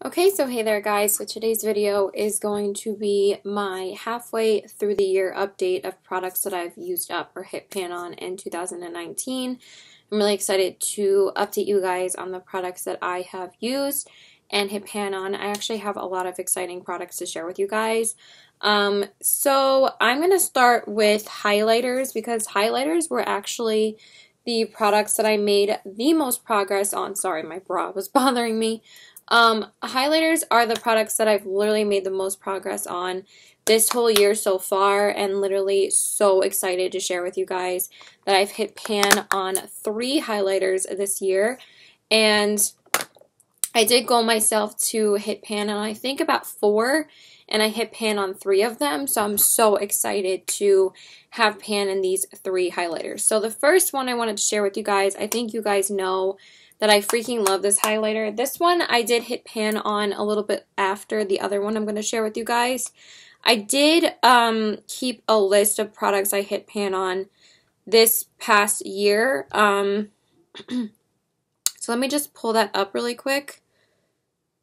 Okay, so hey there guys, so today's video is going to be my halfway through the year update of products that I've used up or hit pan on in 2019. I'm really excited to update you guys on the products that I have used and hit pan on. I actually have a lot of exciting products to share with you guys. So I'm going to start with highlighters because highlighters were actually the products that I made the most progress on. Sorry, my bra was bothering me. Highlighters are the products that I've literally made the most progress on this whole year so far, and literally so excited to share with you guys that I've hit pan on 3 highlighters this year, and I did goal myself to hit pan on I think about 4, and I hit pan on 3 of them, so I'm so excited to have pan in these 3 highlighters. So the first one I wanted to share with you guys, I think you guys know that I freaking love this highlighter. This one I did hit pan on a little bit after the other one I'm going to share with you guys. I did keep a list of products I hit pan on this past year. So let me just pull that up really quick.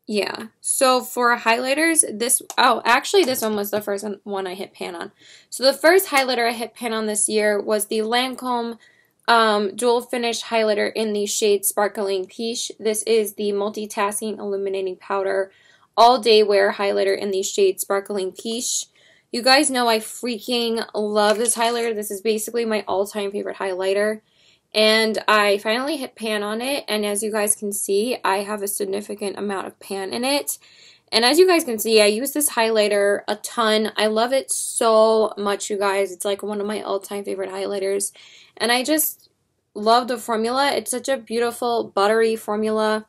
Yeah, so for highlighters, actually this one was the first one I hit pan on. So the first highlighter I hit pan on this year was the Lancome dual finish highlighter in the shade Sparkling Peach. This is the multitasking illuminating powder all day wear highlighter in the shade Sparkling Peach. You guys know I freaking love this highlighter. This is basically my all-time favorite highlighter. And I finally hit pan on it, and as you guys can see, I have a significant amount of pan in it. And as you guys can see, I use this highlighter a ton. I love it so much, you guys. It's like one of my all-time favorite highlighters. And I just love the formula. It's such a beautiful, buttery formula.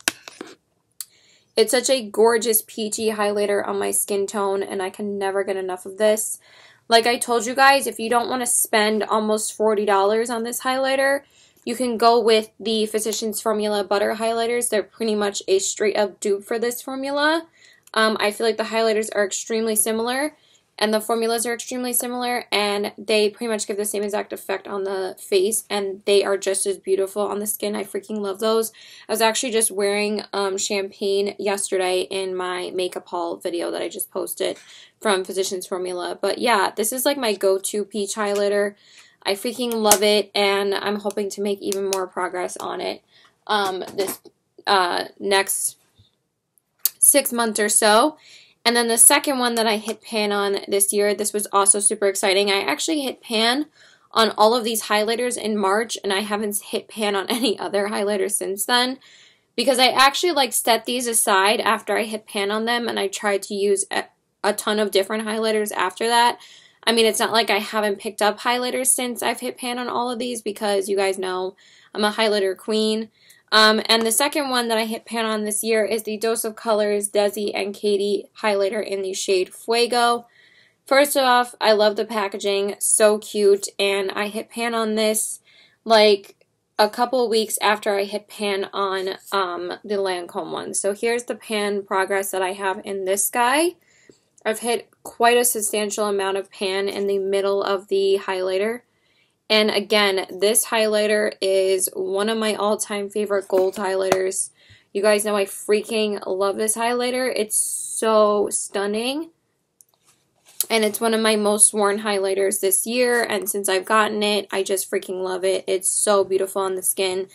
It's such a gorgeous peachy highlighter on my skin tone, and I can never get enough of this. Like I told you guys, if you don't want to spend almost $40 on this highlighter, you can go with the Physicians Formula Butter highlighters. They're pretty much a straight-up dupe for this formula. I feel like the highlighters are extremely similar, and the formulas are extremely similar, and they pretty much give the same exact effect on the face, and they are just as beautiful on the skin. I freaking love those. I was actually just wearing champagne yesterday in my makeup haul video that I just posted from Physicians Formula. But yeah, this is like my go-to peach highlighter. I freaking love it, and I'm hoping to make even more progress on it this next 6 months or so. And then the second one that I hit pan on this year, this was also super exciting. I actually hit pan on all of these highlighters in March, and I haven't hit pan on any other highlighters since then, because I actually like set these aside after I hit pan on them, and I tried to use a ton of different highlighters after that. I mean, it's not like I haven't picked up highlighters since I've hit pan on all of these, because you guys know I'm a highlighter queen. And the second one that I hit pan on this year is the Dose of Colors Desi and Katy highlighter in the shade Fuego. First off, I love the packaging, so cute, and I hit pan on this like a couple weeks after I hit pan on the Lancome one. So here's the pan progress that I have in this guy. I've hit quite a substantial amount of pan in the middle of the highlighter. And again, this highlighter is one of my all-time favorite gold highlighters. You guys know I freaking love this highlighter. It's so stunning. And it's one of my most worn highlighters this year. And since I've gotten it, I just freaking love it. It's so beautiful on the skin.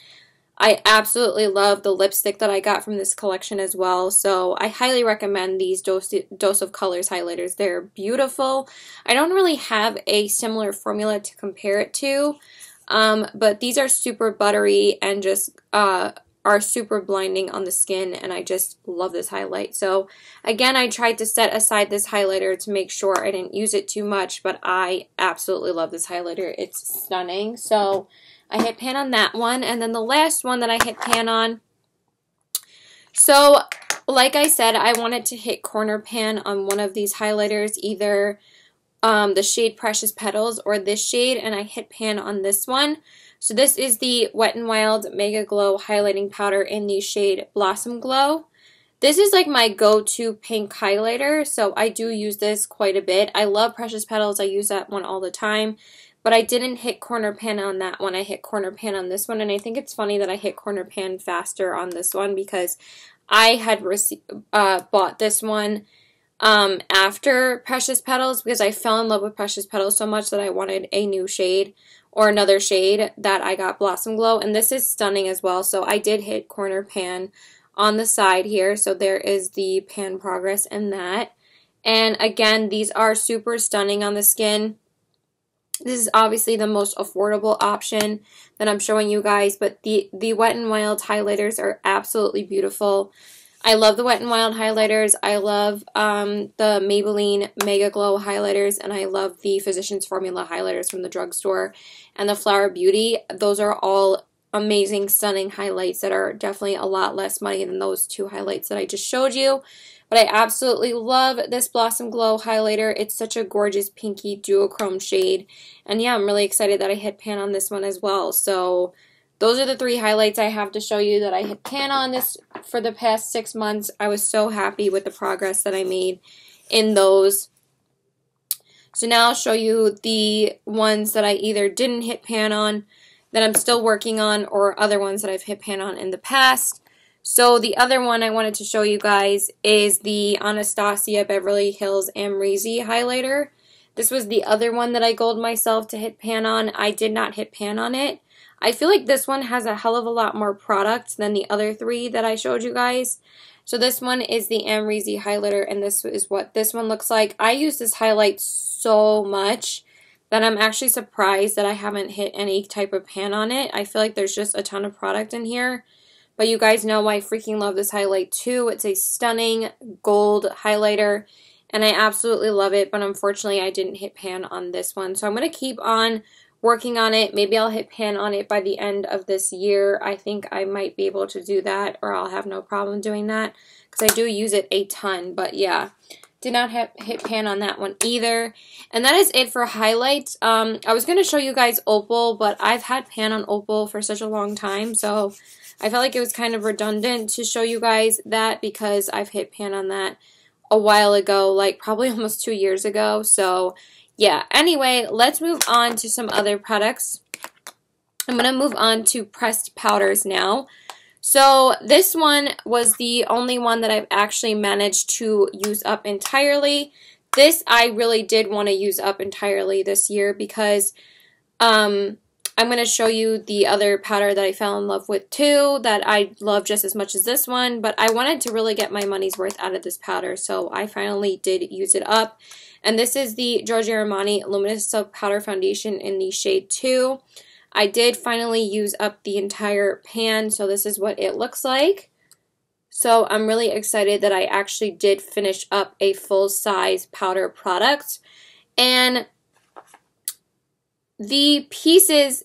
I absolutely love the lipstick that I got from this collection as well. So I highly recommend these Dose of Colors highlighters. They're beautiful. I don't really have a similar formula to compare it to, but these are super buttery and just are super blinding on the skin, and I just love this highlight. So again, I tried to set aside this highlighter to make sure I didn't use it too much, but I absolutely love this highlighter. It's stunning. So I hit pan on that one, and then the last one that I hit pan on. So, like I said, I wanted to hit corner pan on one of these highlighters, either the shade Precious Petals or this shade, and I hit pan on this one. So this is the Wet n Wild Mega Glow Highlighting Powder in the shade Blossom Glow. This is like my go-to pink highlighter, so I do use this quite a bit. I love Precious Petals. I use that one all the time. But I didn't hit corner pan on that one. I hit corner pan on this one, and I think it's funny that I hit corner pan faster on this one because I had bought this one after Precious Petals because I fell in love with Precious Petals so much that I wanted a new shade or another shade that I got Blossom Glow. And this is stunning as well. So I did hit corner pan on the side here. So there is the pan progress in that. And again, these are super stunning on the skin. This is obviously the most affordable option that I'm showing you guys, but the Wet n Wild highlighters are absolutely beautiful. I love the Wet n Wild highlighters. I love the Maybelline Mega Glow highlighters, and I love the Physicians Formula highlighters from the drugstore and the Flower Beauty. Those are all amazing, stunning highlights that are definitely a lot less money than those two highlights that I just showed you. But I absolutely love this Blossom Glow highlighter. It's such a gorgeous pinky duochrome shade. And yeah, I'm really excited that I hit pan on this one as well. So those are the 3 highlights I have to show you that I hit pan on this for the past 6 months. I was so happy with the progress that I made in those. So now I'll show you the ones that I either didn't hit pan on, that I'm still working on, or other ones that I've hit pan on in the past. So the other one I wanted to show you guys is the Anastasia Beverly Hills Amrezy highlighter. This was the other one that I goaled myself to hit pan on. I did not hit pan on it. I feel like this one has a hell of a lot more product than the other 3 that I showed you guys. So this one is the Amrezy highlighter, and this is what this one looks like. I use this highlight so much that I'm actually surprised that I haven't hit any type of pan on it. I feel like there's just a ton of product in here. But you guys know I freaking love this highlight too. It's a stunning gold highlighter, and I absolutely love it. But unfortunately, I didn't hit pan on this one. So I'm going to keep on working on it. Maybe I'll hit pan on it by the end of this year. I think I might be able to do that, or I'll have no problem doing that because I do use it a ton. But yeah, did not hit pan on that one either. And that is it for highlights. I was going to show you guys Opal, but I've had pan on Opal for such a long time, so I felt like it was kind of redundant to show you guys that because I've hit pan on that a while ago, like probably almost 2 years ago. So yeah, anyway, let's move on to some other products. I'm going to move on to pressed powders now. So this one was the only one that I've actually managed to use up entirely. This I really did want to use up entirely this year because I'm going to show you the other powder that I fell in love with too, that I love just as much as this one, but I wanted to really get my money's worth out of this powder, so I finally did use it up. And this is the Giorgio Armani Luminous Silk Powder Foundation in the shade 2. I did finally use up the entire pan, so this is what it looks like. So I'm really excited that I actually did finish up a full-size powder product. And the pieces,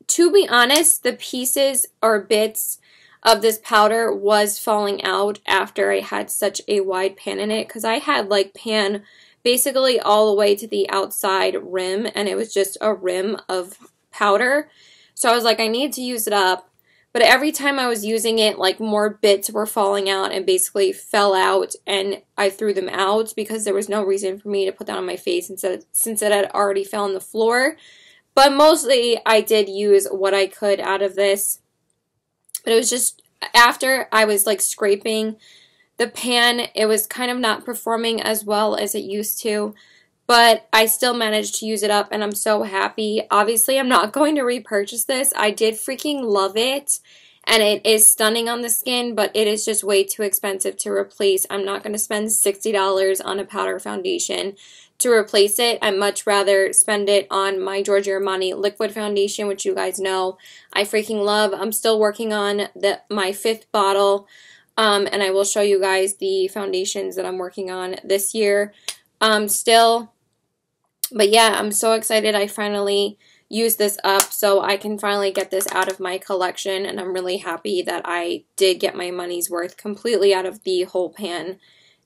to be honest, the pieces or bits of this powder was falling out after I had such a wide pan in it, because I had like pan basically all the way to the outside rim, and it was just a rim of powder. So I was like, I need to use it up. But every time I was using it, like more bits were falling out and basically fell out, and I threw them out because there was no reason for me to put that on my face since it had already fell on the floor. But mostly I did use what I could out of this. But it was just after I was like scraping the pan, it was kind of not performing as well as it used to. But I still managed to use it up, and I'm so happy. Obviously, I'm not going to repurchase this. I did freaking love it, and it is stunning on the skin, but it is just way too expensive to replace. I'm not going to spend $60 on a powder foundation to replace it. I'd much rather spend it on my Giorgio Armani liquid foundation, which you guys know I freaking love. I'm still working on my 5th bottle, and I will show you guys the foundations that I'm working on this year still. But yeah, I'm so excited I finally used this up, so I can finally get this out of my collection, and I'm really happy that I did get my money's worth completely out of the whole pan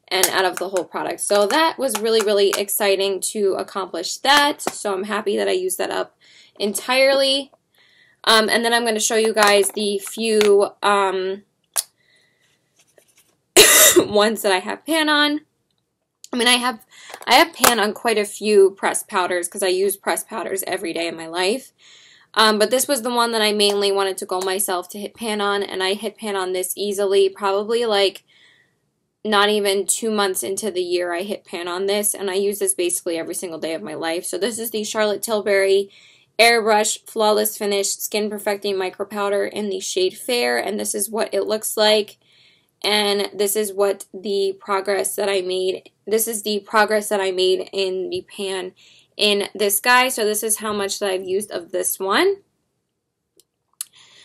and out of the whole product. So that was really, really exciting to accomplish that. So I'm happy that I used that up entirely. And then I'm going to show you guys the few ones that I have pan on. I mean, I have pan on quite a few pressed powders because I use pressed powders every day in my life. But this was the one that I mainly wanted to go myself to hit pan on, and I hit pan on this easily, probably like not even 2 months into the year I hit pan on this, and I use this basically every single day of my life. So this is the Charlotte Tilbury Airbrush Flawless Finish Skin Perfecting Micro Powder in the shade Fair, and this is what it looks like. And this is what the progress that I made. This is the progress that I made in the pan in this guy. So this is how much that I've used of this one.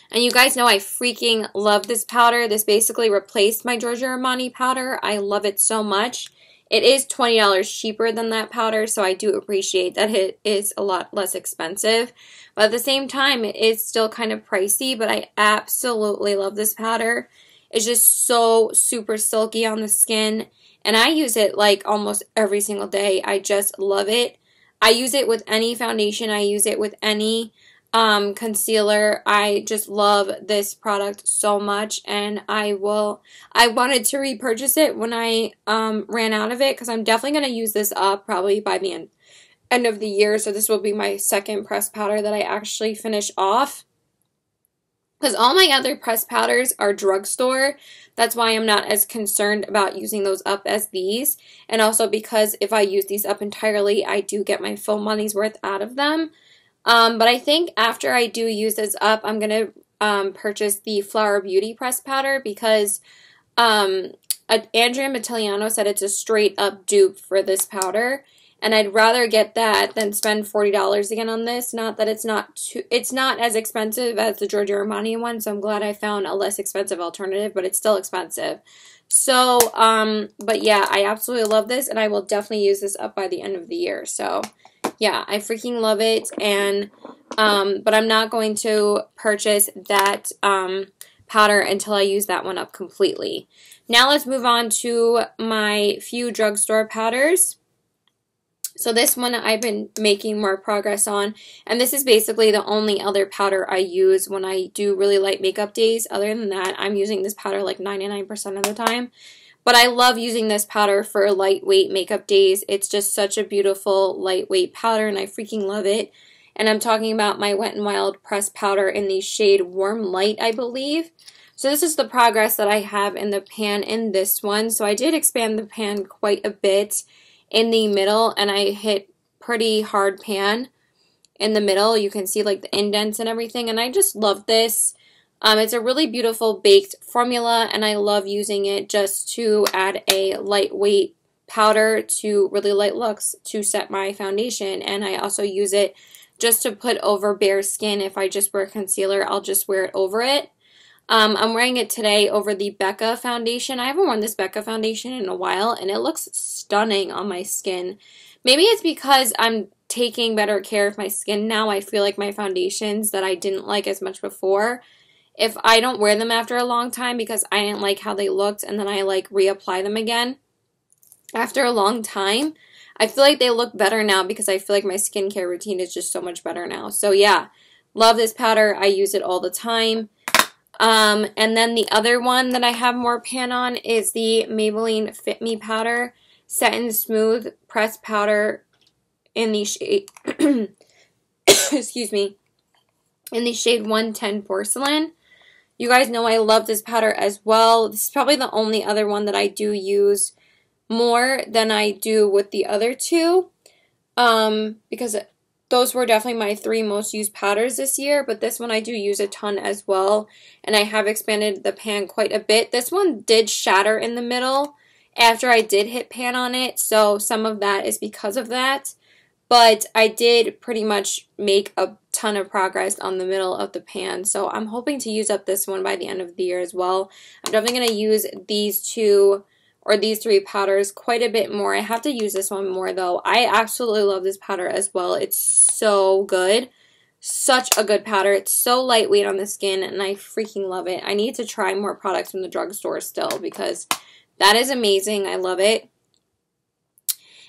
And you guys know I freaking love this powder. This basically replaced my Giorgio Armani powder. I love it so much. It is $20 cheaper than that powder, so I do appreciate that it is a lot less expensive. But at the same time, it is still kind of pricey, but I absolutely love this powder. It's just so super silky on the skin, and I use it like almost every single day. I just love it. I use it with any foundation. I use it with any concealer. I just love this product so much, and I wanted to repurchase it when I ran out of it, because I'm definitely going to use this up probably by the end of the year. So this will be my second pressed powder that I actually finish off, because all my other pressed powders are drugstore. That's why I'm not as concerned about using those up as these, and also because if I use these up entirely, I do get my full money's worth out of them. But I think after I do use this up, I'm going to purchase the Flower Beauty pressed powder, because Andrea Mattiliano said it's a straight up dupe for this powder, and I'd rather get that than spend $40 again on this. Not that it's not as expensive as the Giorgio Armani one, so I'm glad I found a less expensive alternative, but it's still expensive. So, but yeah, I absolutely love this, and I will definitely use this up by the end of the year. So yeah, I freaking love it, and but I'm not going to purchase that powder until I use that one up completely. Now let's move on to my few drugstore powders. So this one I've been making more progress on, and this is basically the only other powder I use when I do really light makeup days. Other than that, I'm using this powder like 99% of the time. But I love using this powder for lightweight makeup days. It's just such a beautiful lightweight powder, and I freaking love it. And I'm talking about my Wet n Wild pressed powder in the shade Warm Light, I believe. So this is the progress that I have in the pan in this one. So I did expand the pan quite a bit in the middle, and I hit pretty hard pan in the middle. You can see like the indents and everything, and I just love this. It's a really beautiful baked formula, and I love using it just to add a lightweight powder to really light looks to set my foundation. And I also use it just to put over bare skin. If I just wear concealer, I'll just wear it over it. I'm wearing it today over the Becca foundation. I haven't worn this Becca foundation in a while, and it looks stunning on my skin. Maybe it's because I'm taking better care of my skin now. I feel like my foundations that I didn't like as much before, if I don't wear them after a long time because I didn't like how they looked, and then I like reapply them again after a long time, I feel like they look better now because I feel like my skincare routine is just so much better now. So yeah, love this powder. I use it all the time. And then the other one that I have more pan on is the Maybelline Fit Me powder, Set and Smooth pressed powder in the shade, excuse me, in the shade 110 Porcelain. You guys know I love this powder as well. This is probably the only other one that I do use more than I do with the other two, because those were definitely my 3 most used powders this year, but this one I do use a ton as well, and I have expanded the pan quite a bit. This one did shatter in the middle after I did hit pan on it, so some of that is because of that, but I did pretty much make a ton of progress on the middle of the pan, so I'm hoping to use up this one by the end of the year as well. I'm definitely going to use these 2 or these 3 powders quite a bit more. I have to use this one more though. I absolutely love this powder as well. It's so good. Such a good powder. It's so lightweight on the skin, and I freaking love it. I need to try more products from the drugstore still because that is amazing. I love it.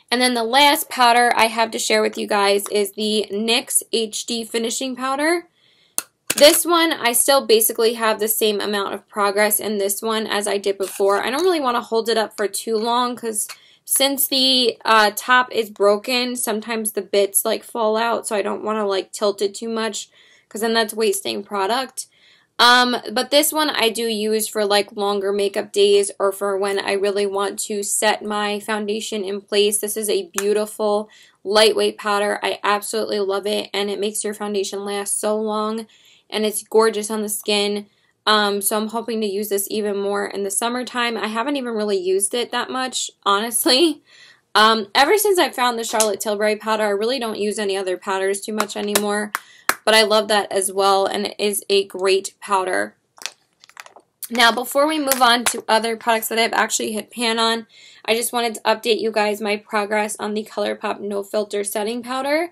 And then the last powder I have to share with you guys is the NYX HD Finishing Powder. This one, I still basically have the same amount of progress in this one as I did before. I don't really want to hold it up for too long because since the top is broken, sometimes the bits like fall out, so I don't want to like tilt it too much because then that's wasting product. But this one I do use for like longer makeup days or for when I really want to set my foundation in place. This is a beautiful lightweight powder. I absolutely love it, and it makes your foundation last so long, and it's gorgeous on the skin. So I'm hoping to use this even more in the summertime. I haven't even really used it that much, honestly. Ever since I found the Charlotte Tilbury powder, I really don't use any other powders too much anymore. But I love that as well, and it is a great powder. Now, before we move on to other products that I've actually hit pan on, I just wanted to update you guys my progress on the ColourPop No Filter Setting Powder.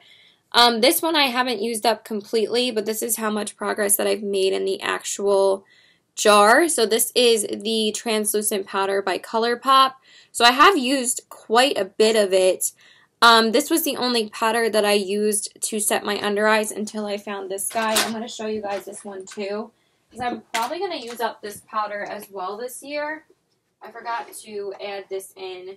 This one I haven't used up completely, but this is how much progress that I've made in the actual jar. So this is the translucent powder by ColourPop. So I have used quite a bit of it. This was the only powder that I used to set my under eyes until I found this guy. I'm going to show you guys this one too, because I'm probably going to use up this powder as well this year. I forgot to add this in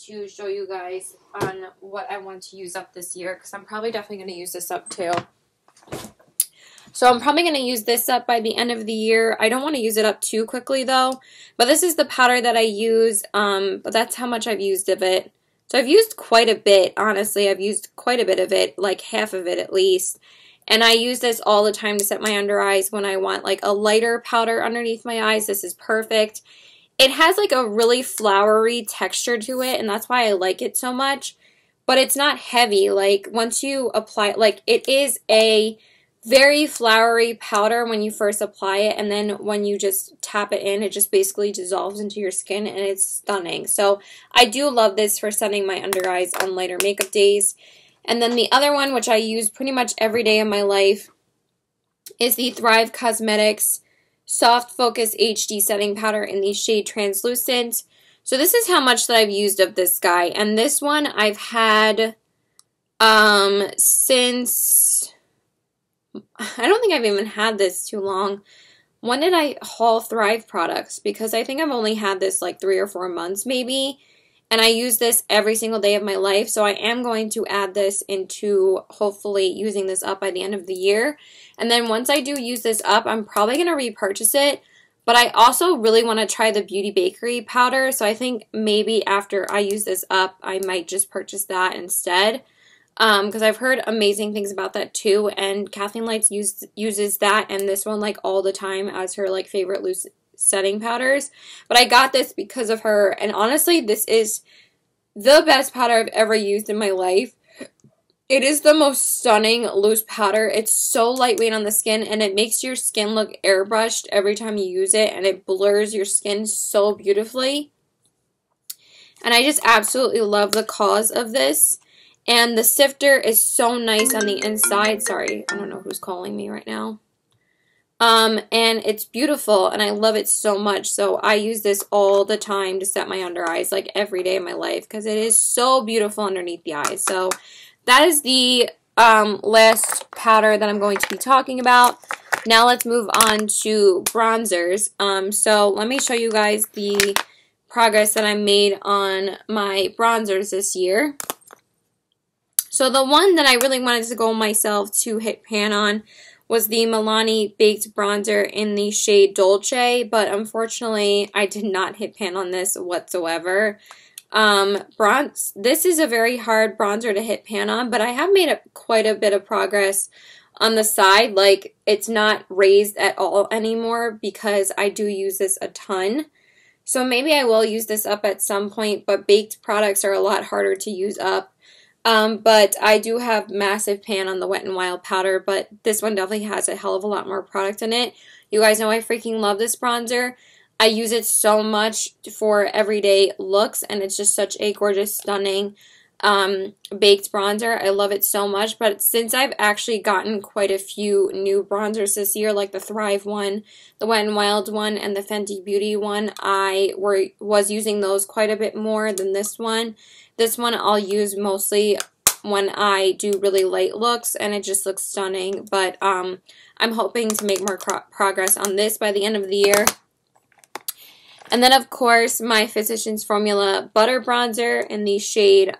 to show you guys on what I want to use up this year, because I'm probably definitely going to use this up too. So I'm probably going to use this up by the end of the year. I don't want to use it up too quickly though, but this is the powder that I use, but that's how much I've used of it. So I've used quite a bit, honestly. I've used quite a bit of it, like half of it at least. And I use this all the time to set my under eyes when I want like a lighter powder underneath my eyes. This is perfect. It has like a really flowery texture to it, and that's why I like it so much. But it's not heavy. Like once you apply, like it is a very flowery powder when you first apply it, and then when you just tap it in, it just basically dissolves into your skin, and it's stunning. So I do love this for setting my under eyes on lighter makeup days. And then the other one, which I use pretty much every day of my life, is the Thrive Causemetics Soft Focus HD Setting Powder in the shade Translucent. So this is how much that I've used of this guy. And this one I've had since... I don't think I've even had this too long. When did I haul Thrive products? Because I think I've only had this like 3 or 4 months maybe. And I use this every single day of my life. So I am going to add this into hopefully using this up by the end of the year. And then once I do use this up, I'm probably going to repurchase it. But I also really want to try the Beauty Bakery powder. So I think maybe after I use this up, I might just purchase that instead. Because I've heard amazing things about that too. And Kathleen Lights uses that and this one like all the time as her like favorite loose setting powders. But I got this because of her. And honestly, this is the best powder I've ever used in my life. It is the most stunning loose powder. It's so lightweight on the skin, and it makes your skin look airbrushed every time you use it, and it blurs your skin so beautifully. And I just absolutely love the cause of this. And the sifter is so nice on the inside. Sorry, I don't know who's calling me right now. And it's beautiful, and I love it so much. So I use this all the time to set my under eyes, like every day of my life, because it is so beautiful underneath the eyes. So that is the last powder that I'm going to be talking about. Now let's move on to bronzers. So let me show you guys the progress that I made on my bronzers this year. So the one that I really wanted to go myself to hit pan on was the Milani Baked Bronzer in the shade Dolce, but unfortunately I did not hit pan on this whatsoever. This is a very hard bronzer to hit pan on, but I have made quite a bit of progress on the side. Like, it's not raised at all anymore because I do use this a ton. So maybe I will use this up at some point, but baked products are a lot harder to use up. But I do have massive pan on the Wet n Wild powder, but this one definitely has a hell of a lot more product in it. You guys know I freaking love this bronzer. I use it so much for everyday looks, and it's just such a gorgeous, stunning baked bronzer. I love it so much, but since I've actually gotten quite a few new bronzers this year, like the Thrive one, the Wet n Wild one, and the Fenty Beauty one, I was using those quite a bit more than this one. This one I'll use mostly when I do really light looks, and it just looks stunning, but I'm hoping to make more progress on this by the end of the year. And then, of course, my Physicians Formula Butter Bronzer in the shade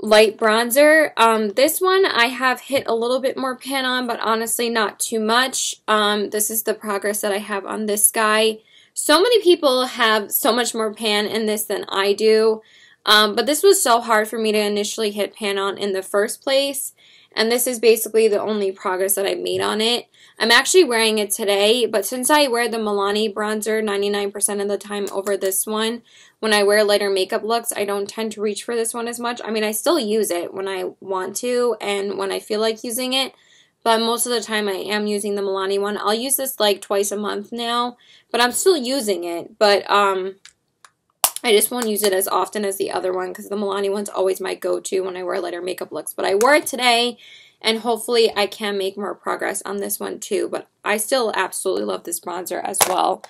light bronzer. This one I have hit a little bit more pan on, but honestly not too much. This is the progress that I have on this guy. So many people have so much more pan in this than I do, but this was so hard for me to initially hit pan on in the first place, and this is basically the only progress that I made on it. I'm actually wearing it today, but since I wear the Milani bronzer 99% of the time over this one, when I wear lighter makeup looks, I don't tend to reach for this one as much. I mean, I still use it when I want to and when I feel like using it, but most of the time I am using the Milani one. I'll use this like twice a month now, but I'm still using it, but I just won't use it as often as the other one because the Milani one's always my go-to when I wear lighter makeup looks. But I wore it today, and hopefully I can make more progress on this one too, but I still absolutely love this bronzer as well.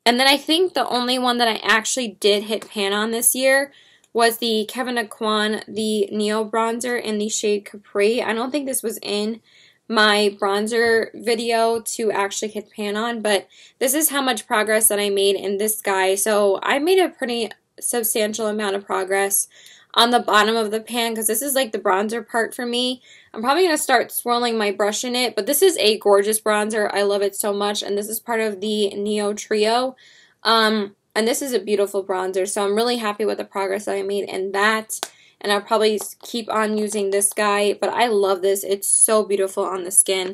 And then I think the only one that I actually did hit pan on this year was the Kevyn Aucoin, the Neo bronzer in the shade Capri. I don't think this was in my bronzer video to actually hit pan on, but this is how much progress that I made in this guy. So I made a pretty substantial amount of progress on the bottom of the pan because this is like the bronzer part for me. I'm probably going to start swirling my brush in it, but this is a gorgeous bronzer. I love it so much, and this is part of the Neo Trio. And this is a beautiful bronzer, so I'm really happy with the progress that I made in that. And I'll probably keep on using this guy, but I love this. It's so beautiful on the skin.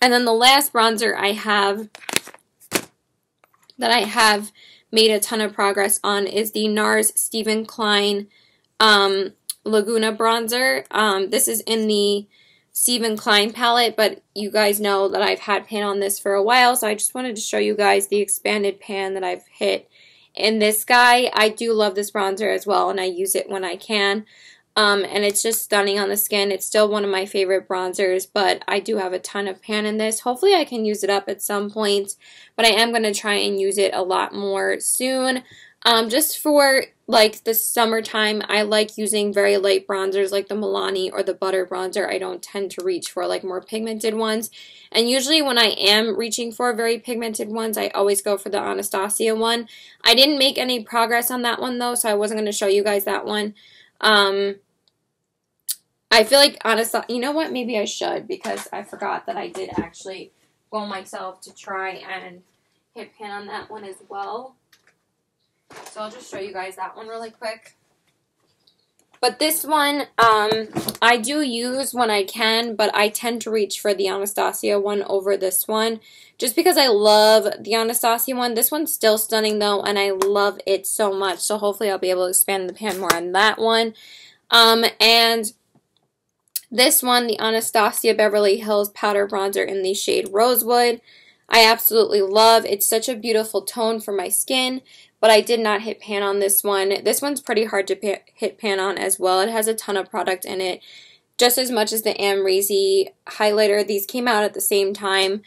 And then the last bronzer I have that I have made a ton of progress on is the NARS Stephen Klein Laguna bronzer. This is in the Stephen Klein palette, but you guys know that I've had pan on this for a while, so I just wanted to show you guys the expanded pan that I've hit in this guy. I do love this bronzer as well, and I use it when I can. And it's just stunning on the skin. It's still one of my favorite bronzers, but I do have a ton of pan in this. Hopefully I can use it up at some point, but I am going to try and use it a lot more soon. Just for like the summertime, I like using very light bronzers like the Milani or the Butter bronzer. I don't tend to reach for like more pigmented ones. And usually when I am reaching for very pigmented ones, I always go for the Anastasia one. I didn't make any progress on that one though, so I wasn't going to show you guys that one. I feel like Anastasia, you know what, maybe I should, because I forgot that I did actually go myself to try and hit pan on that one as well. So I'll just show you guys that one really quick. But this one, I do use when I can, but I tend to reach for the Anastasia one over this one, just because I love the Anastasia one. This one's still stunning though, and I love it so much. So hopefully I'll be able to expand the pan more on that one. And this one, the Anastasia Beverly Hills Powder Bronzer in the shade Rosewood, I absolutely love. It's such a beautiful tone for my skin, but I did not hit pan on this one. This one's pretty hard to hit pan on as well. It has a ton of product in it, just as much as the Amrezy highlighter. These came out at the same time,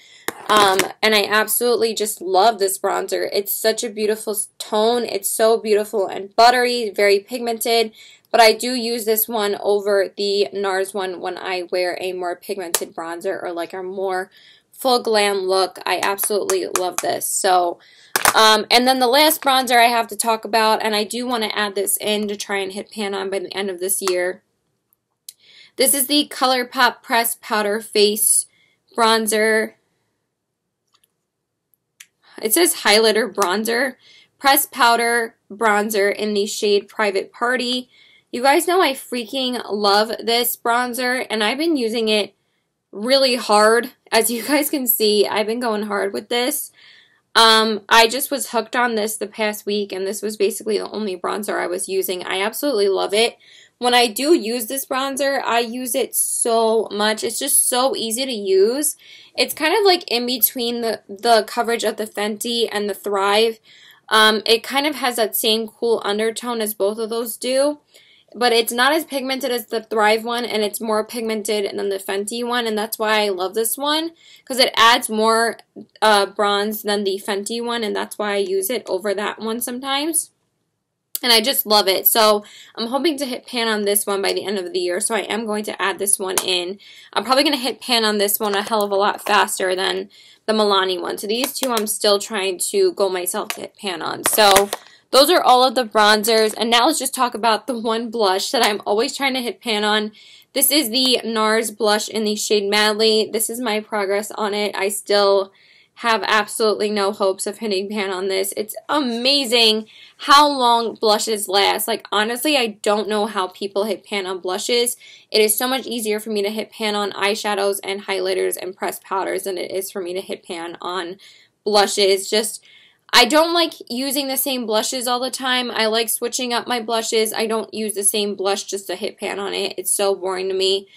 and I absolutely just love this bronzer. It's such a beautiful tone. It's so beautiful and buttery, very pigmented, but I do use this one over the NARS one when I wear a more pigmented bronzer or like a more full glam look. I absolutely love this. So, and then the last bronzer I have to talk about, and I do want to add this in to try and hit pan on by the end of this year. This is the ColourPop Pressed Powder Face Bronzer. It says highlighter bronzer. Pressed powder bronzer in the shade Private Party. You guys know I freaking love this bronzer, and I've been using it really hard. As you guys can see, I've been going hard with this. I just was hooked on this the past week, and this was basically the only bronzer I was using. I absolutely love it. When I do use this bronzer, I use it so much. It's just so easy to use. It's kind of like in between the coverage of the Fenty and the Thrive. It kind of has that same cool undertone as both of those do, but it's not as pigmented as the Thrive one, and it's more pigmented than the Fenty one, and that's why I love this one, because it adds more bronze than the Fenty one, and that's why I use it over that one sometimes. And I just love it. So I'm hoping to hit pan on this one by the end of the year, so I am going to add this one in. I'm probably going to hit pan on this one a hell of a lot faster than the Milani one. So these two I'm still trying to go myself to hit pan on. So those are all of the bronzers. And now let's just talk about the one blush that I'm always trying to hit pan on. This is the NARS blush in the shade Madly. This is my progress on it. I still have absolutely no hopes of hitting pan on this. It's amazing how long blushes last. Like, honestly, I don't know how people hit pan on blushes. It is so much easier for me to hit pan on eyeshadows and highlighters and pressed powders than it is for me to hit pan on blushes. Just, I don't like using the same blushes all the time. I like switching up my blushes. I don't use the same blush just to hit pan on it. It's so boring to me.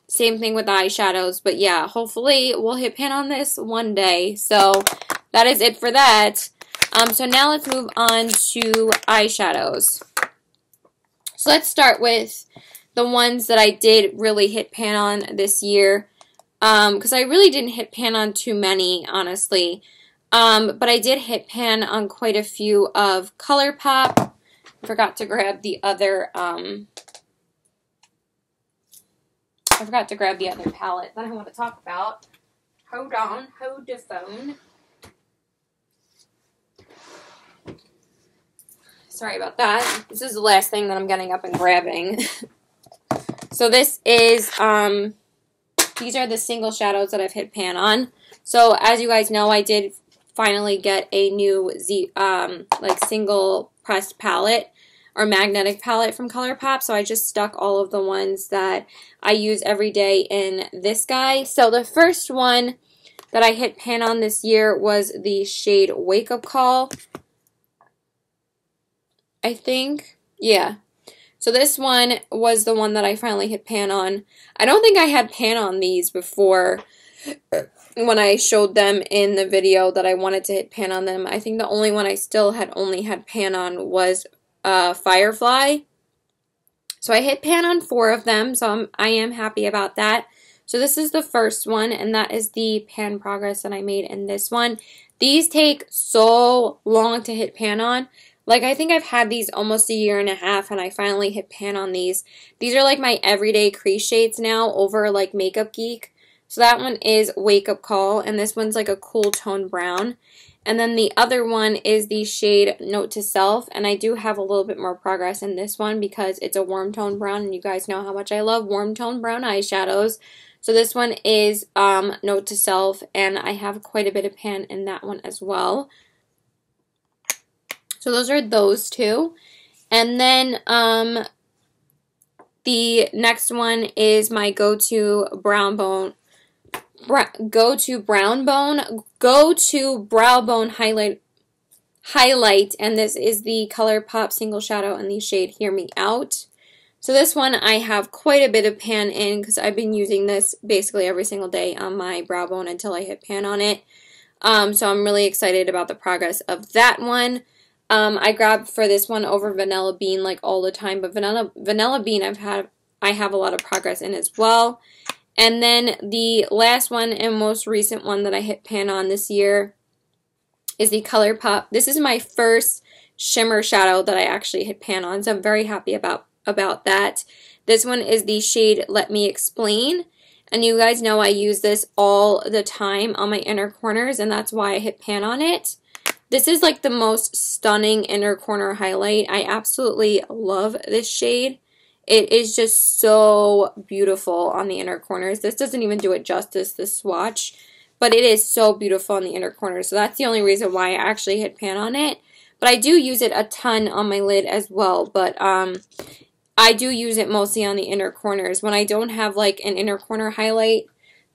Same thing with the eyeshadows, but yeah, hopefully we'll hit pan on this one day. So that is it for that. So now let's move on to eyeshadows. So let's start with the ones that I did really hit pan on this year, because I really didn't hit pan on too many, honestly. But I did hit pan on quite a few of ColourPop. Forgot to grab the other, I forgot to grab the other palette that I want to talk about. Hold on, hold the phone. Sorry about that. This is the last thing that I'm getting up and grabbing. So this is, these are the single shadows that I've hit pan on. So as you guys know, I did finally get a new like single pressed palette or magnetic palette from ColourPop. So I just stuck all of the ones that I use every day in this guy. So the first one that I hit pan on this year was the shade Wake Up Call, I think. Yeah. So this one was the one that I finally hit pan on. I don't think I had pan on these before when I showed them in the video that I wanted to hit pan on them. I think the only one I still had only had pan on was Firefly. So I hit pan on 4 of them, so I am happy about that. So this is the first one, and that is the pan progress that I made in this one. These take so long to hit pan on. Like, I think I've had these almost a year and a half, and I finally hit pan on these. These are like my everyday crease shades now over like Makeup Geek. So that one is Wake Up Call, and this one's like a cool tone brown. And then the other one is the shade Note to Self, and I do have a little bit more progress in this one because it's a warm tone brown, and you guys know how much I love warm tone brown eyeshadows. So this one is Note to Self, and I have quite a bit of pan in that one as well. So those are those two. And then the next one is my go-to brow bone highlight, and this is the ColourPop single shadow in the shade Hear Me Out. So this one I have quite a bit of pan in because I've been using this basically every single day on my brow bone until I hit pan on it. So I'm really excited about the progress of that one. I grab for this one over Vanilla Bean like all the time, but Vanilla Bean I have a lot of progress in as well. And then the last one and most recent one that I hit pan on this year is the ColourPop. This is my first shimmer shadow that I actually hit pan on, so I'm very happy about that. This one is the shade Let Me Explain, and you guys know I use this all the time on my inner corners, and that's why I hit pan on it. This is like the most stunning inner corner highlight. I absolutely love this shade. It is just so beautiful on the inner corners. This doesn't even do it justice, this swatch, but it is so beautiful on the inner corners. So that's the only reason why I actually hit pan on it. But I do use it a ton on my lid as well, but I do use it mostly on the inner corners. When I don't have like an inner corner highlight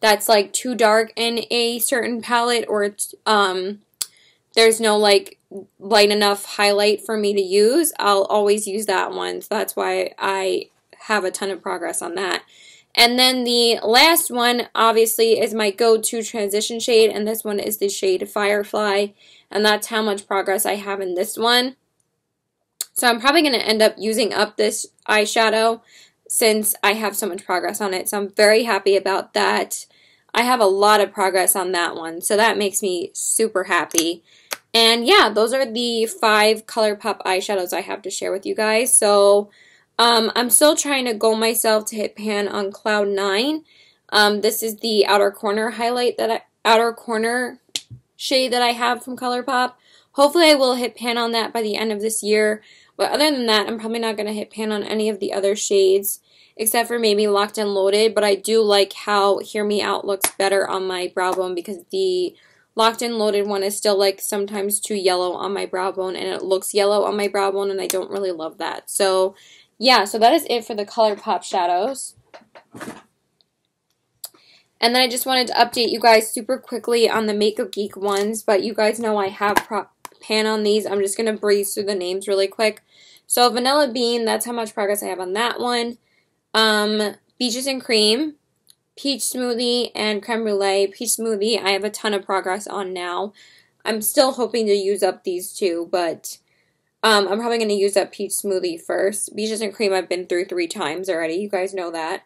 that's like too dark in a certain palette, or there's no like light enough highlight for me to use, I'll always use that one. So that's why I have a ton of progress on that. And then the last one obviously is my go-to transition shade, and this one is the shade Firefly, and that's how much progress I have in this one. So I'm probably going to end up using up this eyeshadow since I have so much progress on it. So I'm very happy about that. I have a lot of progress on that one, so that makes me super happy. And yeah, those are the 5 ColourPop eyeshadows I have to share with you guys. So I'm still trying to goal myself to hit pan on Cloud 9. This is the outer corner highlight that outer corner shade that I have from ColourPop. Hopefully I will hit pan on that by the end of this year. But other than that, I'm probably not going to hit pan on any of the other shades, except for maybe Locked and Loaded. But I do like how Hear Me Out looks better on my brow bone, because the Locked and Loaded one is still like sometimes too yellow on my brow bone, and it looks yellow on my brow bone, and I don't really love that. So yeah, so that is it for the ColourPop shadows. And then I just wanted to update you guys super quickly on the Makeup Geek ones, but you guys know I have pan on these. I'm just going to breeze through the names really quick. So Vanilla Bean, that's how much progress I have on that one. Peaches and Cream, Peach Smoothie, and Creme Brulee. Peach Smoothie, I have a ton of progress on now. I'm still hoping to use up these two, but I'm probably going to use up Peach Smoothie first. Peaches and Cream I've been through 3 times already. You guys know that.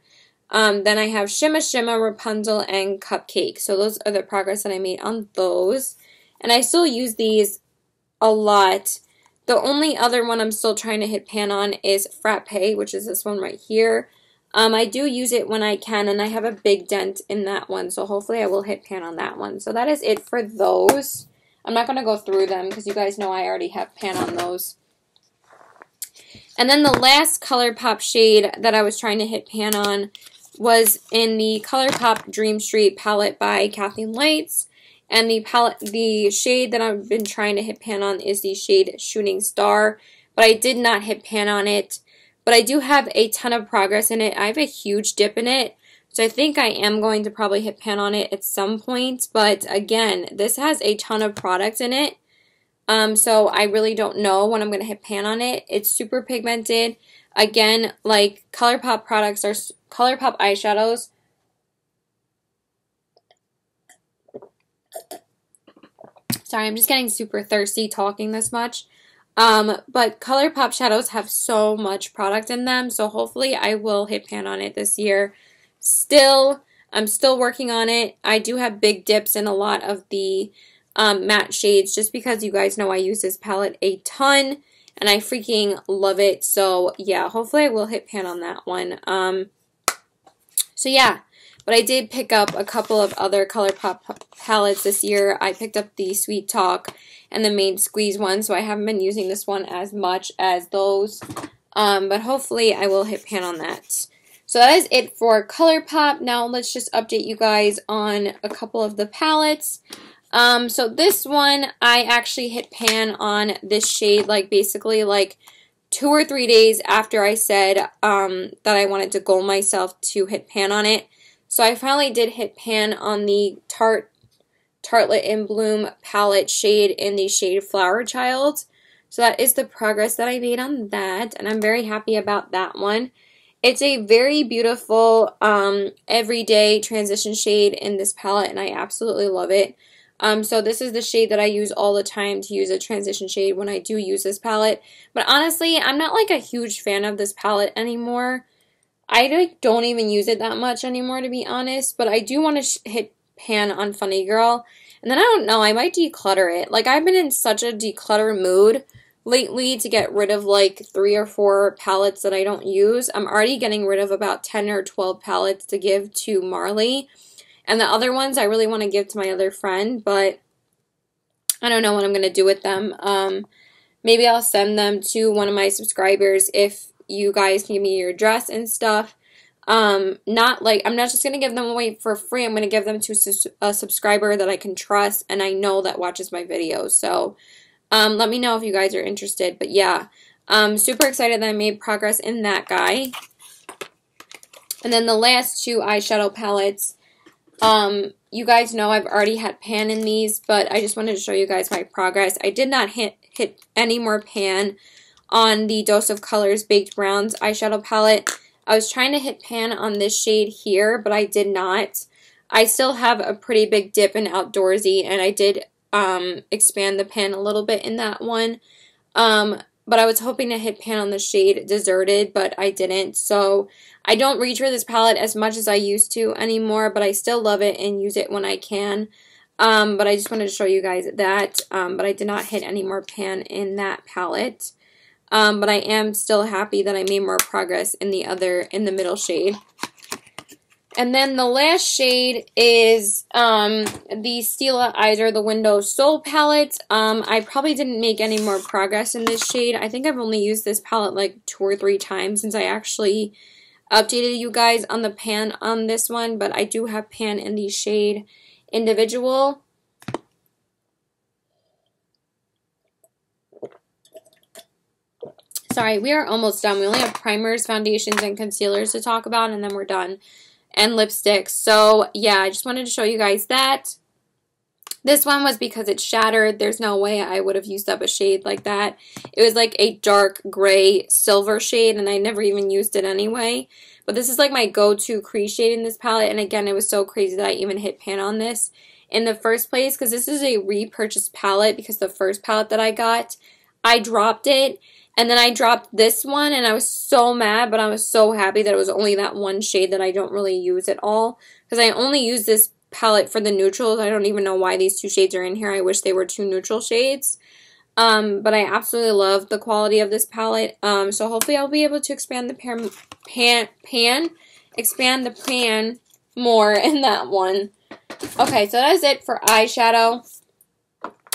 Then I have Shimma Shimma, Rapunzel, and Cupcake. So those are the progress that I made on those. And I still use these a lot. The only other one I'm still trying to hit pan on is Frappe, which is this one right here. I do use it when I can, and I have a big dent in that one. So hopefully I will hit pan on that one. So that is it for those. I'm not going to go through them because you guys know I already have pan on those. And then the last ColourPop shade that I was trying to hit pan on was in the ColourPop Dream Street palette by Kathleen Lights. And the shade that I've been trying to hit pan on is the shade Shooting Star. But I did not hit pan on it. But I do have a ton of progress in it. I have a huge dip in it. So I think I am going to probably hit pan on it at some point. But again, this has a ton of products in it. So I really don't know when I'm going to hit pan on it. It's super pigmented. Again, like ColourPop products are ColourPop eyeshadows. Sorry, I'm just getting super thirsty talking this much. But ColourPop shadows have so much product in them, so hopefully I will hit pan on it this year. I'm still working on it. I do have big dips in a lot of the matte shades, just because you guys know I use this palette a ton, and I freaking love it. So yeah, hopefully I will hit pan on that one. So yeah, but I did pick up a couple of other ColourPop palettes this year. I picked up the Sweet Talk and the Main Squeeze one, so I haven't been using this one as much as those. But hopefully I will hit pan on that. So that is it for ColourPop. Now let's just update you guys on a couple of the palettes. So this one, I actually hit pan on this shade, like basically like 2 or 3 days after I said that I wanted to goal myself to hit pan on it. So I finally did hit pan on the Tartelette in Bloom palette shade in the shade Flower Child. So that is the progress that I made on that, and I'm very happy about that one. It's a very beautiful everyday transition shade in this palette, and I absolutely love it. So this is the shade that I use all the time to use a transition shade when I do use this palette. But honestly, I'm not like a huge fan of this palette anymore. I like don't even use it that much anymore, to be honest. But I do want to hit pan on Funny Girl. And then I don't know, I might declutter it. Like, I've been in such a declutter mood lately to get rid of like 3 or 4 palettes that I don't use. I'm already getting rid of about 10 or 12 palettes to give to Marley. And the other ones I really want to give to my other friend, but I don't know what I'm going to do with them. Maybe I'll send them to one of my subscribers if you guys give me your address and stuff. Not like, I'm not just going to give them away for free. I'm going to give them to a subscriber that I can trust and I know that watches my videos. So, let me know if you guys are interested. But yeah, super excited that I made progress in that guy. And then the last 2 eyeshadow palettes, you guys know I've already had pan in these, but I just wanted to show you guys my progress. I did not hit any more pan on the Dose of Colors Baked Browns eyeshadow palette. I was trying to hit pan on this shade here, but I did not. I still have a pretty big dip in Outdoorsy, and I did expand the pan a little bit in that one. But I was hoping to hit pan on the shade Deserted, but I didn't. So I don't reach for this palette as much as I used to anymore, but I still love it and use it when I can. But I just wanted to show you guys that. But I did not hit any more pan in that palette. But I am still happy that I made more progress in the middle shade. And then the last shade is the Stila Eyesor The Window Soul palette. I probably didn't make any more progress in this shade. I think I've only used this palette like 2 or 3 times since I actually updated you guys on the pan on this one. But I do have pan in the shade Individual. Sorry, we are almost done. We only have primers, foundations, and concealers to talk about, and then we're done. And lipsticks. So yeah, I just wanted to show you guys that. This one was because it's shattered. There's no way I would have used up a shade like that. It was like a dark gray silver shade, and I never even used it anyway. But this is like my go-to crease shade in this palette, and again, it was so crazy that I even hit pan on this in the first place, because this is a repurchased palette, because the first palette that I got, I dropped it. And then I dropped this one, and I was so mad, but I was so happy that it was only that one shade that I don't really use at all. Because I only use this palette for the neutrals. I don't even know why these 2 shades are in here. I wish they were 2 neutral shades. But I absolutely love the quality of this palette. So hopefully I'll be able to expand the pan more in that one. Okay, so that is it for eyeshadow.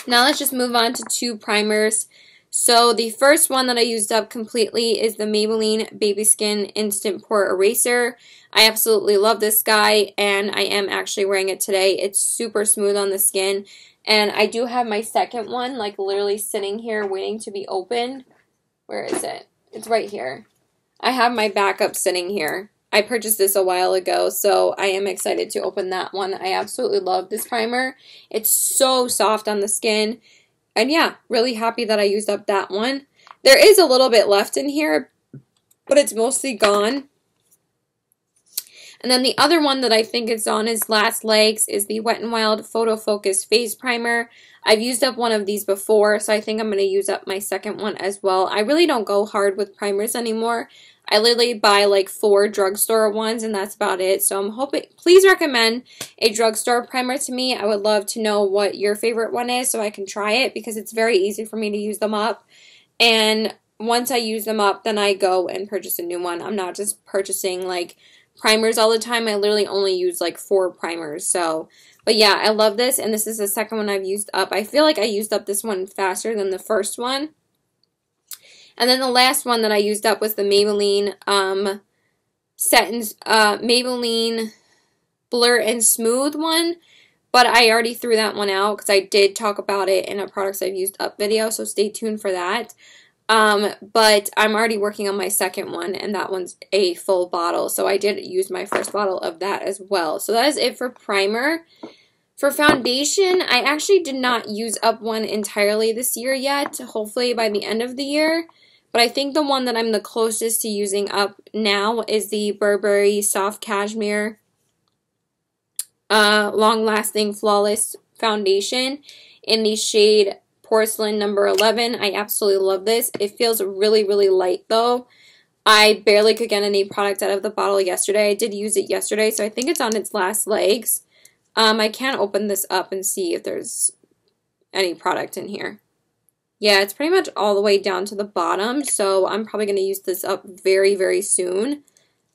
Now let's just move on to 2 primers. So the first one that I used up completely is the Maybelline Baby Skin Instant Pore Eraser. I absolutely love this guy, and I am actually wearing it today. It's super smooth on the skin, and I do have my second one like literally sitting here waiting to be opened. Where is it? It's right here. I have my backup sitting here. I purchased this a while ago, so I am excited to open that one. I absolutely love this primer. It's so soft on the skin. And yeah, really happy that I used up that one. There is a little bit left in here, but it's mostly gone. And then the other one that I think is on his last legs is the Wet n Wild Photo Focus Face Primer. I've used up one of these before, so I think I'm going to use up my second one as well. I really don't go hard with primers anymore. I literally buy like 4 drugstore ones, and that's about it. So I'm hoping, please recommend a drugstore primer to me. I would love to know what your favorite one is so I can try it, because it's very easy for me to use them up. And once I use them up, then I go and purchase a new one. I'm not just purchasing like primers all the time. I literally only use like 4 primers. So, but yeah, I love this, and this is the second one I've used up. I feel like I used up this one faster than the first one. And then the last one that I used up was the Maybelline Maybelline Blur and Smooth one. But I already threw that one out because I did talk about it in a products I've used up video, so stay tuned for that. But I'm already working on my second one, and that one's a full bottle. So I did use my first bottle of that as well. So that is it for primer. For foundation, I actually did not use up one entirely this year yet. Hopefully by the end of the year. But I think the one that I'm the closest to using up now is the Burberry Soft Cashmere Long-Lasting Flawless Foundation in the shade Porcelain number 11. I absolutely love this. It feels really, really light though. I barely could get any product out of the bottle yesterday. I did use it yesterday, so I think it's on its last legs. I can open this up and see if there's any product in here. Yeah, it's pretty much all the way down to the bottom, so I'm probably going to use this up very, very soon.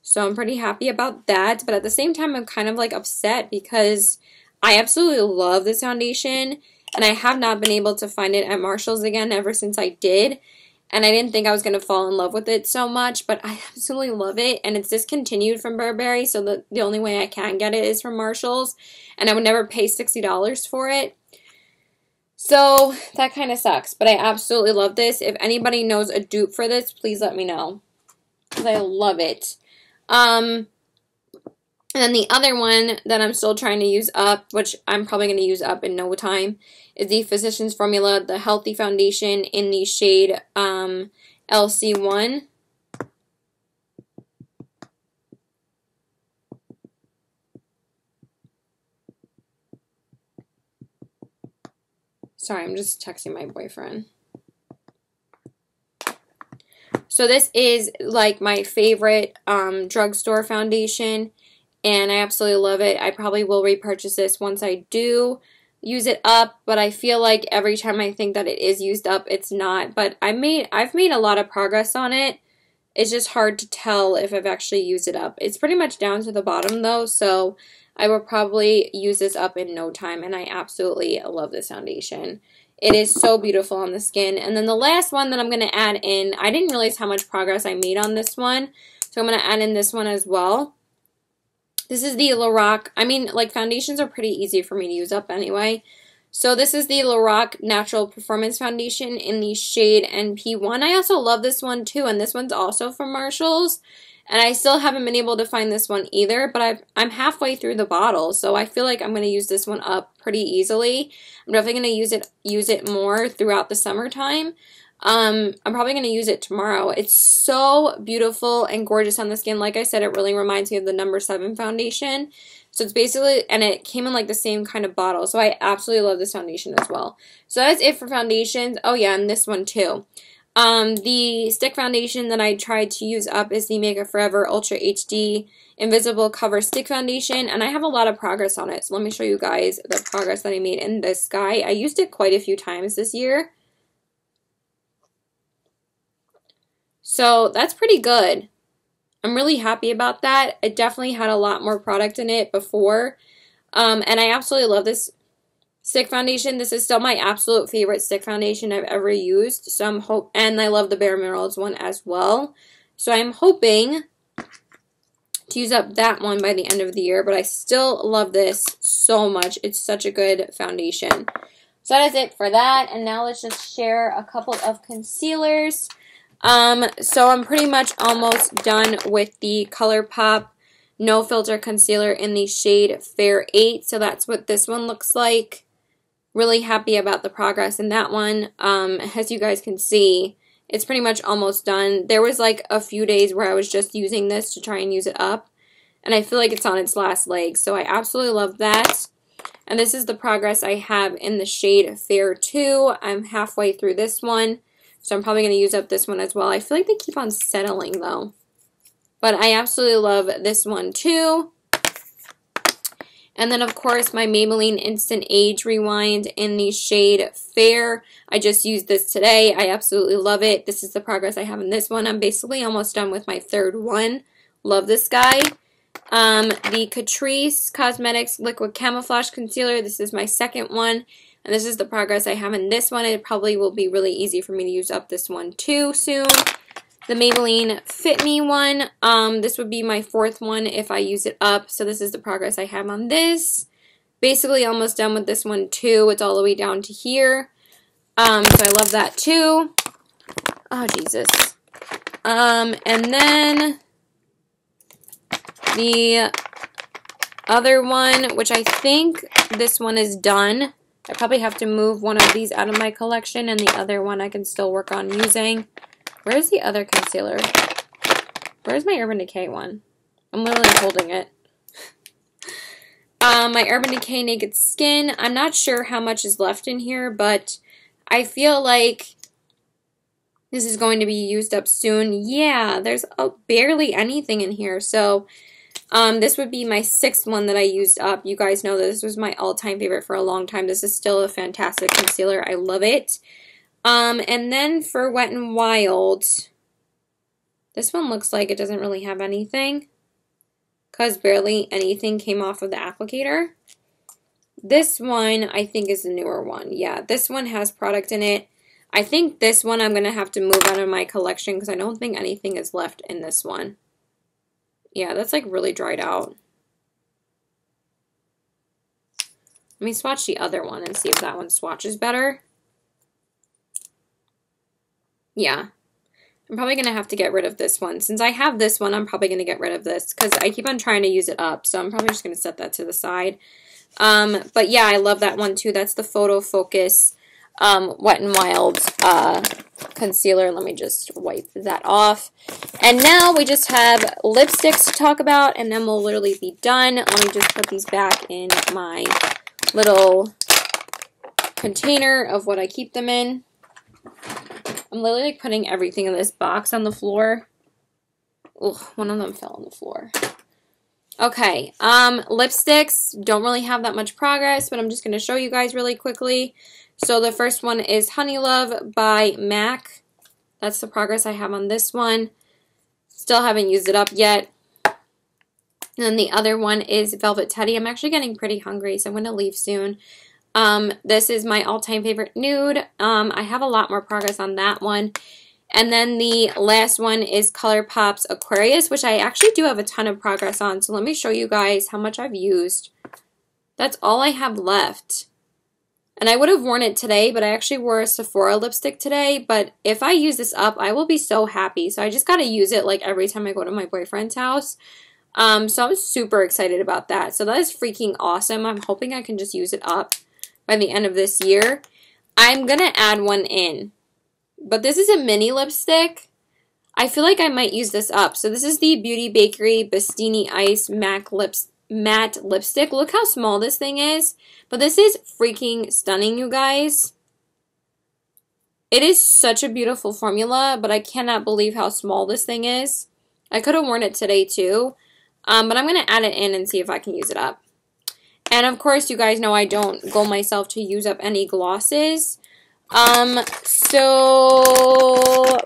So I'm pretty happy about that, but at the same time, I'm kind of like upset because I absolutely love this foundation, and I have not been able to find it at Marshall's again ever since I did. And I didn't think I was going to fall in love with it so much, but I absolutely love it. And it's discontinued from Burberry, so the only way I can get it is from Marshall's. And I would never pay $60 for it. So that kind of sucks, but I absolutely love this. If anybody knows a dupe for this, please let me know, because I love it. And then the other one that I'm still trying to use up, which I'm probably going to use up in no time, is the Physicians Formula, the Healthy Foundation in the shade LC1. Sorry, I'm just texting my boyfriend. So this is like my favorite drugstore foundation, and I absolutely love it. I probably will repurchase this once I do use it up, but I feel like every time I think that it is used up, it's not. But I've made a lot of progress on it, It's just hard to tell if I've actually used it up. It's pretty much down to the bottom though, so I will probably use this up in no time, and I absolutely love this foundation. It is so beautiful on the skin. And then the last one that I'm going to add in, I didn't realize how much progress I made on this one, so I'm going to add in this one as well. This is the Lorac. I mean, like, foundations are pretty easy for me to use up anyway. So this is the Lorac Natural Performance Foundation in the shade NP1. I also love this one too, and this one's also from Marshalls. And I still haven't been able to find this one either, but I'm halfway through the bottle, so I feel like I'm going to use this one up pretty easily. I'm definitely going to use it more throughout the summertime. I'm probably going to use it tomorrow. It's so beautiful and gorgeous on the skin. Like I said, it really reminds me of the No. 7 foundation. So it's basically, and it came in like the same kind of bottle. So I absolutely love this foundation as well. So that's it for foundations. Oh yeah, and this one too. The stick foundation that I tried to use up is the Makeup Forever Ultra HD Invisible Cover Stick Foundation, and I have a lot of progress on it. So let me show you guys the progress that I made in this guy. I used it quite a few times this year. So that's pretty good. I'm really happy about that. It definitely had a lot more product in it before. And I absolutely love this stick foundation. This is still my absolute favorite stick foundation I've ever used. So and I love the Bare Minerals one as well. So I'm hoping to use up that one by the end of the year, but I still love this so much. It's such a good foundation. So that is it for that. And now let's just share a couple of concealers. So I'm pretty much almost done with the ColourPop No Filter Concealer in the shade Fair 8. So that's what this one looks like. Really happy about the progress in that one. As you guys can see, it's pretty much almost done. There was like a few days where I was just using this to try and use it up, and I feel like it's on its last leg. So I absolutely love that. And this is the progress I have in the shade Fair 2. I'm halfway through this one. So I'm probably going to use up this one as well. I feel like they keep on settling though. But I absolutely love this one too. And then of course my Maybelline Instant Age Rewind in the shade Fair. I just used this today. I absolutely love it. This is the progress I have in this one. I'm basically almost done with my third one. Love this guy. The Catrice Cosmetics Liquid Camouflage Concealer. This is my second one. And this is the progress I have in this one. It probably will be really easy for me to use up this one too soon. The Maybelline Fit Me one. This would be my fourth one if I use it up. So this is the progress I have on this. Basically almost done with this one too. It's all the way down to here. So I love that too. Oh, Jesus. And then the other one, which I think this one is done. I probably have to move one of these out of my collection, and the other one I can still work on using. Where's the other concealer? Where's my Urban Decay one? I'm literally holding it. My Urban Decay Naked Skin. I'm not sure how much is left in here, but I feel like this is going to be used up soon. Yeah, there's barely anything in here, so this would be my sixth one that I used up. You guys know that this was my all-time favorite for a long time. This is still a fantastic concealer. I love it. And then for Wet n Wild, this one looks like it doesn't really have anything, because barely anything came off of the applicator. This one, I think, is the newer one. Yeah, this one has product in it. I think this one I'm going to have to move out of my collection because I don't think anything is left in this one. Yeah, that's like really dried out. Let me swatch the other one and see if that one swatches better. Yeah. I'm probably going to have to get rid of this one. Since I have this one, I'm probably going to get rid of this because I keep on trying to use it up. So I'm probably just going to set that to the side. But yeah, I love that one too. That's the Photo Focus Wet n Wild concealer. Let me just wipe that off. And now we just have lipsticks to talk about, and then we'll literally be done. Let me just put these back in my little container of what I keep them in. I'm literally like putting everything in this box on the floor. Ugh, one of them fell on the floor. Okay, lipsticks don't really have that much progress, but I'm just going to show you guys really quickly. So the first one is Honey Love by MAC. That's the progress I have on this one. Still haven't used it up yet. And then the other one is Velvet Teddy. I'm actually getting pretty hungry, so I'm going to leave soon. This is my all-time favorite nude. I have a lot more progress on that one. And then the last one is ColourPop's Aquarius, which I actually do have a ton of progress on. So let me show you guys how much I've used. That's all I have left. And I would have worn it today, but I actually wore a Sephora lipstick today. But if I use this up, I will be so happy. So I just got to use it like every time I go to my boyfriend's house. So I'm super excited about that. So that is freaking awesome. I'm hoping I can just use it up by the end of this year. I'm going to add one in. But this is a mini lipstick. I feel like I might use this up. So this is the Beauty Bakery Bastini Ice Matte Lipstick. Look how small this thing is. But this is freaking stunning, you guys. It is such a beautiful formula, but I cannot believe how small this thing is. I could have worn it today too. But I'm going to add it in and see if I can use it up. And of course, you guys know I don't goal myself to use up any glosses. So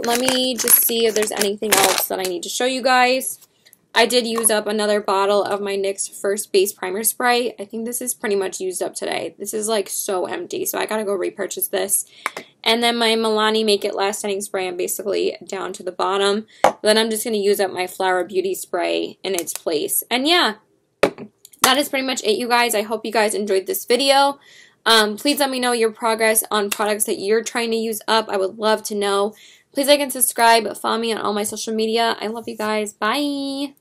let me just see if there's anything else that I need to show you guys. I did use up another bottle of my NYX First Base Primer Spray. I think this is pretty much used up today. This is like so empty, so I gotta go repurchase this. And then my Milani Make It Last setting spray, I'm basically down to the bottom. Then I'm just gonna use up my Flower Beauty spray in its place. And yeah, that is pretty much it, you guys. I hope you guys enjoyed this video. Please let me know your progress on products that you're trying to use up. I would love to know. Please like and subscribe. Follow me on all my social media. I love you guys. Bye.